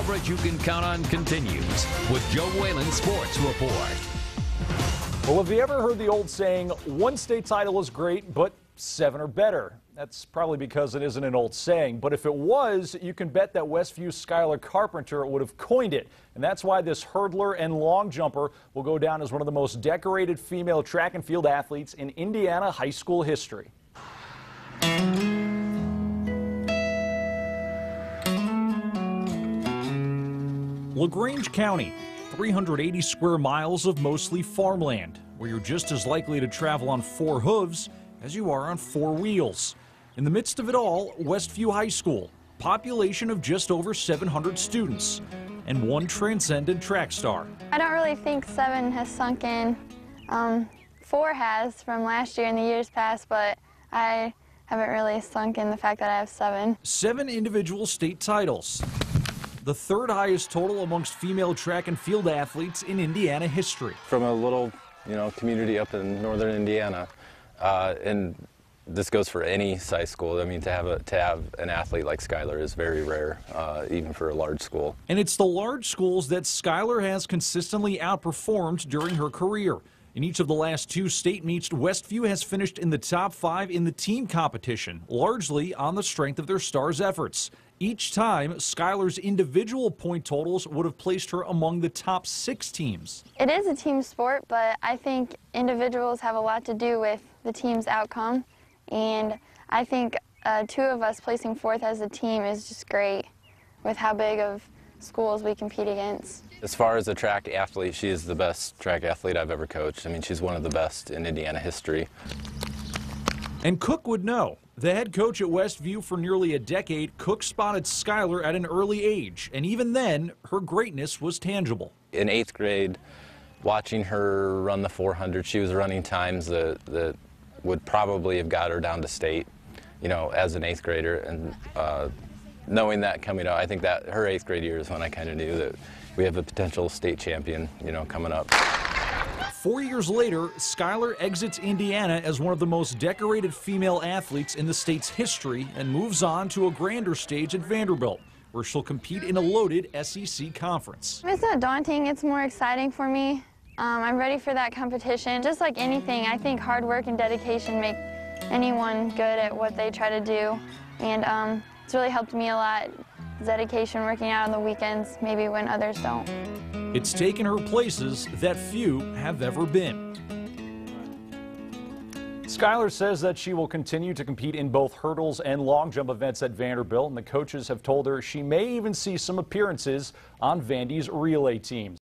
coverage you can count on continues with Joe Whalen Sports Report. Well, have you ever heard the old saying, one state title is great, but 7 are better? That's probably because it isn't an old saying, but if it was, you can bet that Westview's Skyler Carpenter would have coined it. And that's why this hurdler and long jumper will go down as one of the most decorated female track and field athletes in Indiana high school history. LaGrange County, 380 square miles of mostly farmland, where you're just as likely to travel on 4 hooves as you are on 4 wheels. In the midst of it all, Westview High School, population of just over 700 students, and one transcendent track star. I don't really think 7 has sunk in. 4 has from last year and the years past, but I haven't really sunk in the fact that I have 7. 7 individual state titles. The 3rd highest total amongst female track and field athletes in Indiana history. From a little, community up in northern Indiana, and this goes for any size school. I mean, to have an athlete like Skyler is very rare, even for a large school. And it's the large schools that Skyler has consistently outperformed during her career. In each of the last 2 state meets, Westview has finished in the top 5 in the team competition, largely on the strength of their stars' efforts. Each time, Skyler's individual point totals would have placed her among the top 6 teams. It is a team sport, but I think individuals have a lot to do with the team's outcome. And I think 2 of us placing 4th as a team is just great with how big of schools we compete against. As far as a track athlete, she is the best track athlete I've ever coached. I mean, she's one of the best in Indiana history. And Cook would know. The head coach at Westview for nearly a decade, Cook spotted Skyler at an early age, and even then, her greatness was tangible. In 8th grade, watching her run the 400, she was running times that would probably have got her down to state, as an 8th grader. And knowing that coming out, I think that her 8th grade year is when I kind of knew that we have a potential state champion, coming up. 4 years later, Skyler exits Indiana as one of the most decorated female athletes in the state's history and moves on to a grander stage at Vanderbilt, where she'll compete in a loaded SEC conference. It's not daunting, it's more exciting for me. I'm ready for that competition. Just like anything, I think hard work and dedication make anyone good at what they try to do. And it's really helped me a lot. Dedication, working out on the weekends, maybe when others don't. It's taken her places that few have ever been. Skyler says that she will continue to compete in both hurdles and long jump events at Vanderbilt, and the coaches have told her she may even see some appearances on Vandy's relay teams.